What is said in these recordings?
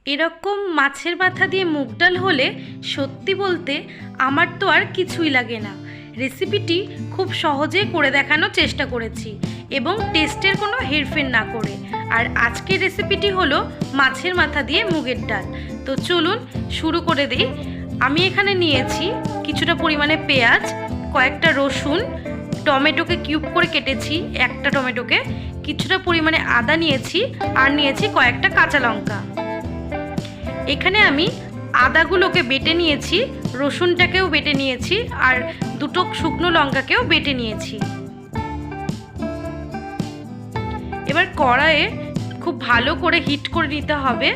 এরকম মাছের মাথা দিয়ে মুগ ডাল হলে সত্যি বলতে আমার তো আর কিছুই লাগে না। রেসিপিটি খুব সহজে করে দেখানোর চেষ্টা করেছি এবং টেস্টের কোনো হেরফের না করে। আর আজকের রেসিপিটি হলো মাছের মাথা দিয়ে মুগের ডাল। তো চলুন শুরু করে দিই। আমি এখানে নিয়েছি কিছুটা পরিমাণে পেঁয়াজ, কয়েকটা রসুন, টমেটোকে কিউব করে কেটেছি একটা টমেটোকে, কিছুটা পরিমাণে আদা নিয়েছি, আর নিয়েছি কয়েকটা কাঁচা লঙ্কা। এখানে আমি আদাগুলোকে বেটে নিয়েছি, রসুনটাকেও বেটে নিয়েছি, আর দুটো শুকনো লঙ্কাকেও বেটে নিয়েছি। এবার কড়াইয়ে খুব ভালো করে হিট করে নিতে হবে।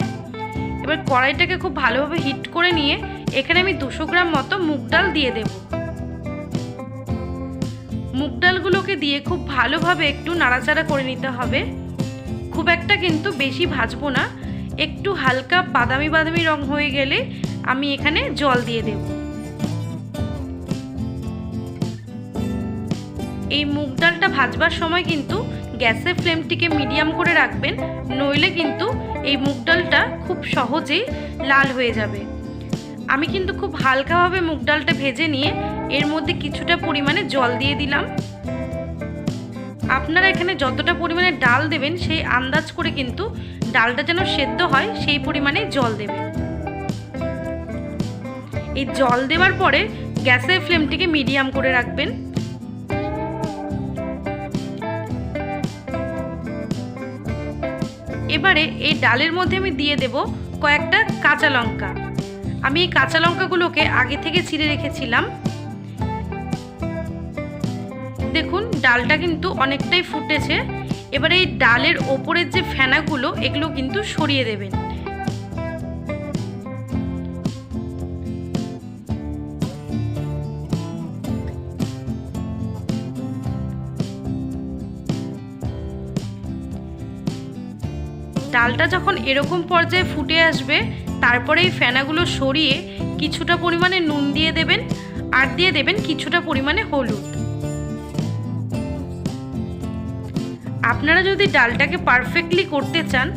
এবার কড়াইটাকে খুব ভালোভাবে হিট করে নিয়ে এখানে আমি 200 গ্রাম মতো মুগ ডাল দিয়ে দেব। মুগ ডালগুলোকে দিয়ে খুব ভালোভাবে একটু নাড়াচাড়া করে নিতে হবে। খুব একটা কিন্তু বেশি ভাজবো না, একটু হালকা বাদামি বাদামি রং হয়ে গেলে আমি এখানে জল দিয়ে দেব। এই মুগ ডালটা ভাজবার সময় কিন্তু গ্যাসের ফ্লেমটিকে মিডিয়াম করে রাখবেন, নইলে কিন্তু এই মুগ ডালটা খুব সহজেই লাল হয়ে যাবে। আমি কিন্তু খুব হালকাভাবে মুগ ডালটা ভেজে নিয়ে এর মধ্যে কিছুটা পরিমাণে জল দিয়ে দিলাম। আপনারা এখানে যতটা পরিমাণে ডাল দেবেন সেই আন্দাজ করে কিন্তু ডালটা যেন সেদ্ধ হয় সেই পরিমাণে জল দেবেন। এই জল দেওয়ার পরে গ্যাসের ফ্লেমটিকে মিডিয়াম করে রাখবেন। এবারে এই ডালের মধ্যে আমি দিয়ে দেব কয়েকটা কাঁচা লঙ্কা। আমি এই কাঁচা লঙ্কাগুলোকে আগে থেকে ছিঁড়ে রেখেছিলাম। দেখুন ডালটা কিন্তু অনেকটাই ফুটেছে। এবারে এই ডালের ওপরের যে ফেনাগুলো এগুলো কিন্তু সরিয়ে দেবেন। ডালটা যখন এরকম পর্যায়ে ফুটে আসবে তারপরে এই ফেনাগুলো সরিয়ে কিছুটা পরিমাণে নুন দিয়ে দেবেন, আর দিয়ে দেবেন কিছুটা পরিমাণে হলুদ। আপনারা যদি ডালটাকে পারফেক্টলি করতে চান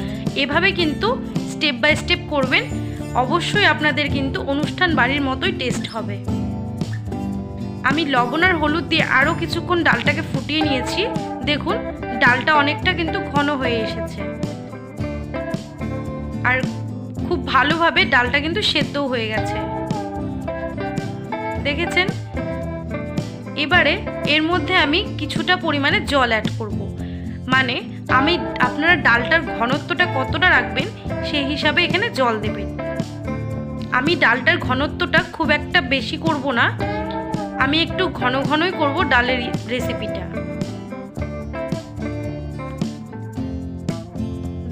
এভাবে কিন্তু স্টেপ বাই স্টেপ করবেন, অবশ্যই আপনাদের কিন্তু অনুষ্ঠান বাড়ির মতোই টেস্ট হবে। আমি লবণ আর হলুদ দিয়ে আরও কিছুক্ষণ ডালটাকে ফুটিয়ে নিয়েছি। দেখুন ডালটা অনেকটা কিন্তু ঘন হয়ে এসেছে, আর খুব ভালোভাবে ডালটা কিন্তু সেদ্ধও হয়ে গেছে, দেখেছেন। এবারে এর মধ্যে আমি কিছুটা পরিমাণে জল অ্যাড করব। মানে আপনারা ডালটার ঘনত্বটা কতটা রাখবেন সেই হিসাবে এখানে জল দেবেন। আমি ডালটার ঘনত্বটা খুব একটা বেশি করব না, আমি একটু ঘন ঘনই করব ডালের রেসিপিটা।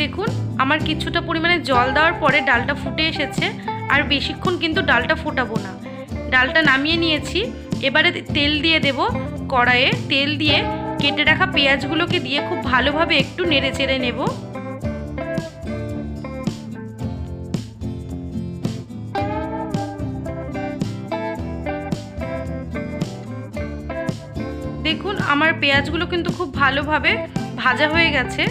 দেখুন আমার কিছুটা পরিমাণে জল দেওয়ার পরে ডালটা ফুটে এসেছে, আর বেশিক্ষণ কিন্তু ডালটা ফোটাবো না। ডালটা নামিয়ে নিয়েছি। এবারে তেল দিয়ে দেব কড়াইয়ে। তেল দিয়ে কেটে রাখা পেঁয়াজগুলোকে দিয়ে খুব ভালোভাবে একটু নেড়ে চেড়ে নেব। দেখুন আমার পেঁয়াজগুলো কিন্তু খুব ভালোভাবে ভাজা হয়ে গেছে।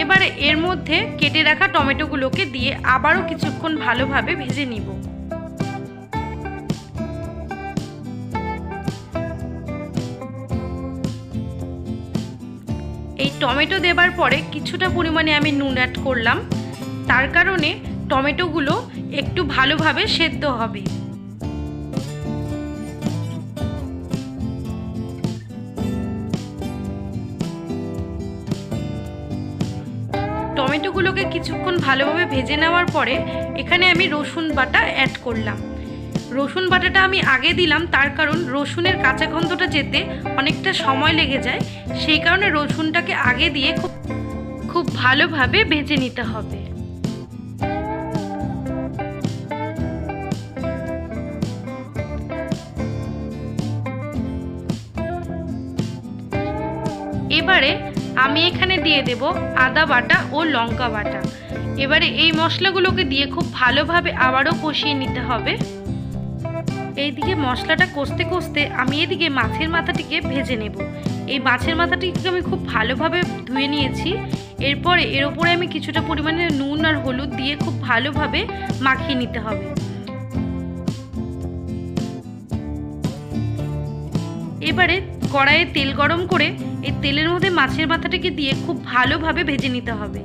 এবারে এর মধ্যে কেটে রাখা টমেটোগুলোকে দিয়ে আবারও কিছুক্ষণ ভালোভাবে ভেজে নিব। এই টমেটো দেবার পরে কিছুটা পরিমাণে আমি নুন অ্যাড করলাম, তার কারণে টমেটোগুলো একটু ভালোভাবে সেদ্ধ হবে। টমেটোগুলোকে কিছুক্ষণ ভালোভাবে ভেজে নেওয়ার পরে এখানে আমি রসুন বাটা অ্যাড করলাম। রসুন বাটাটা আমি আগে দিলাম, তার কারণ রসুনের কাঁচা গন্ধটা যেতে অনেকটা সময় লেগে যায়, সেই কারণে রসুনটাকে আগে দিয়ে খুব ভালোভাবে ভেজে নিতে হবে। এবারে আমি এখানে দিয়ে দেব আদা বাটা ও লঙ্কা বাটা। এবারে এই মশলাগুলোকে দিয়ে খুব ভালোভাবে আবারও কষিয়ে নিতে হবে। এইদিকে মশলাটা কষতে কষতে আমি এদিকে মাছের মাথাটিকে ভেজে নেব। এই মাছের মাথাটিকে আমি খুব ভালোভাবে ধুয়ে নিয়েছি। এরপরে এর উপরে আমি কিছুটা পরিমাণে নুন আর হলুদ দিয়ে খুব ভালোভাবে মাখিয়ে নিতে হবে। এবারে কড়াইয়ে তেল গরম করে এই তেলের মধ্যে মাছের মাথাটাকে দিয়ে খুব ভালোভাবে ভেজে নিতে হবে।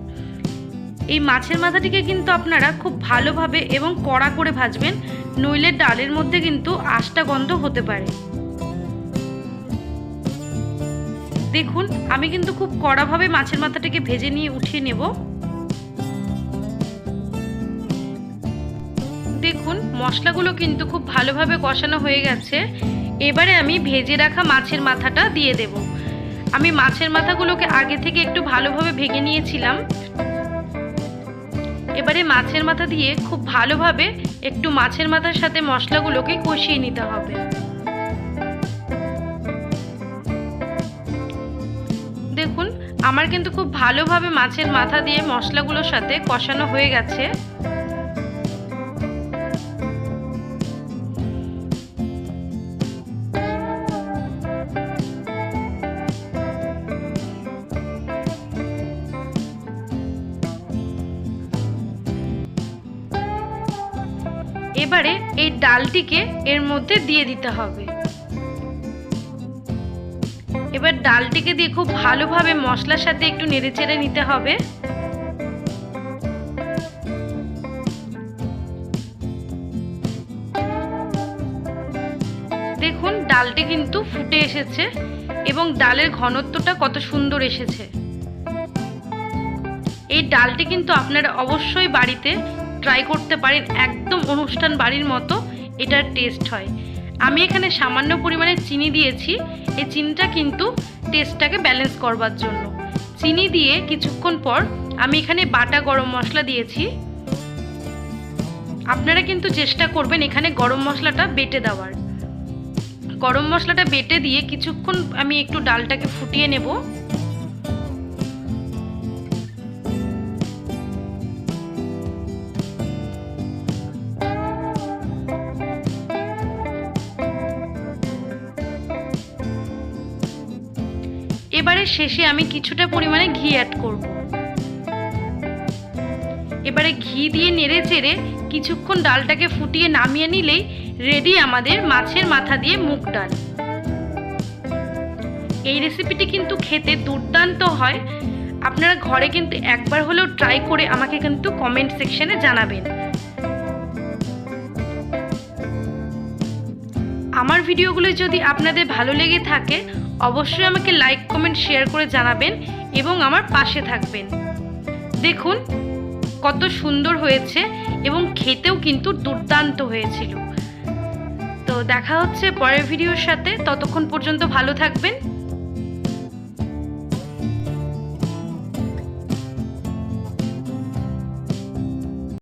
এই মাছের মাথাটিকে কিন্তু আপনারা খুব ভালোভাবে এবং কড়া করে ভাজবেন, নইলে ডালের মধ্যে কিন্তু আঁশটা গন্ধ হতে পারে। দেখুন আমি কিন্তু খুব কড়াভাবে মাছের মাথাটাকে ভেজে নিয়ে উঠিয়ে নেব। দেখুন মশলাগুলো কিন্তু খুব ভালোভাবে কষানো হয়ে গেছে। এবারে আমি ভেজে রাখা মাছের মাথাটা দিয়ে দেব। আমি মাছের মাথাগুলোকে আগে থেকে একটু ভালোভাবে ভেঙে নিয়েছিলাম। এবারে মাছের মাথা দিয়ে খুব ভালোভাবে একটু মাছের মাথার সাথে মশলাগুলোকে কষিয়ে নিতে হবে। দেখুন আমার কিন্তু খুব ভালোভাবে মাছের মাথা দিয়ে মশলাগুলোর সাথে কষানো হয়ে গেছে। এবারে এই ডালটিকে এর মধ্যে দিয়ে দিতে হবে। এবার ডালটিকে দিয়ে খুব ভালোভাবে মশলার সাথে একটু নেড়েচেড়ে নিতে হবে। দেখুন ডালটি কিন্তু ফুটে এসেছে এবং ডালের ঘনত্বটা কত সুন্দর এসেছে। এই ডালটি কিন্তু আপনারা অবশ্যই বাড়িতে ট্রাই করতে পারেন, একদম অনুষ্ঠান বাড়ির মতো এটার টেস্ট হয়। আমি এখানে সামান্য পরিমাণে চিনি দিয়েছি, এই চিনিটা কিন্তু টেস্টটাকে ব্যালেন্স করবার জন্য। চিনি দিয়ে কিছুক্ষণ পর আমি এখানে বাটা গরম মশলা দিয়েছি। আপনারা কিন্তু চেষ্টা করবেন এখানে গরম মশলাটা বেটে দেওয়ার। গরম মশলাটা বেটে দিয়ে কিছুক্ষণ আমি একটু ডালটাকে ফুটিয়ে নেব। এবারে শেষে আমি কিছুটা পরিমাণে ঘি অ্যাড করব। এবারে ঘি দিয়ে নেড়ে চেড়ে কিছুক্ষণ ডালটাকে ফুটিয়ে নামিয়ে নিলেই রেডি আমাদের মাছের মাথা দিয়ে মুগ ডাল। এই রেসিপিটি কিন্তু খেতে দুর্দান্ত হয়। আপনারা ঘরে কিন্তু একবার হলেও ট্রাই করে আমাকে কিন্তু কমেন্ট সেকশনে জানাবেন। আমার ভিডিওগুলো যদি আপনাদের ভালো লেগে থাকে অবশ্যই আমাকে লাইক কমেন্ট শেয়ার করে জানাবেন এবং আমার পাশে থাকবেন। দেখুন কত সুন্দর হয়েছে এবং খেতেও কিন্তু দুর্দান্ত হয়েছিল। তো দেখা হচ্ছে পরের ভিডিওর সাথে, ততক্ষণ পর্যন্ত ভালো থাকবেন।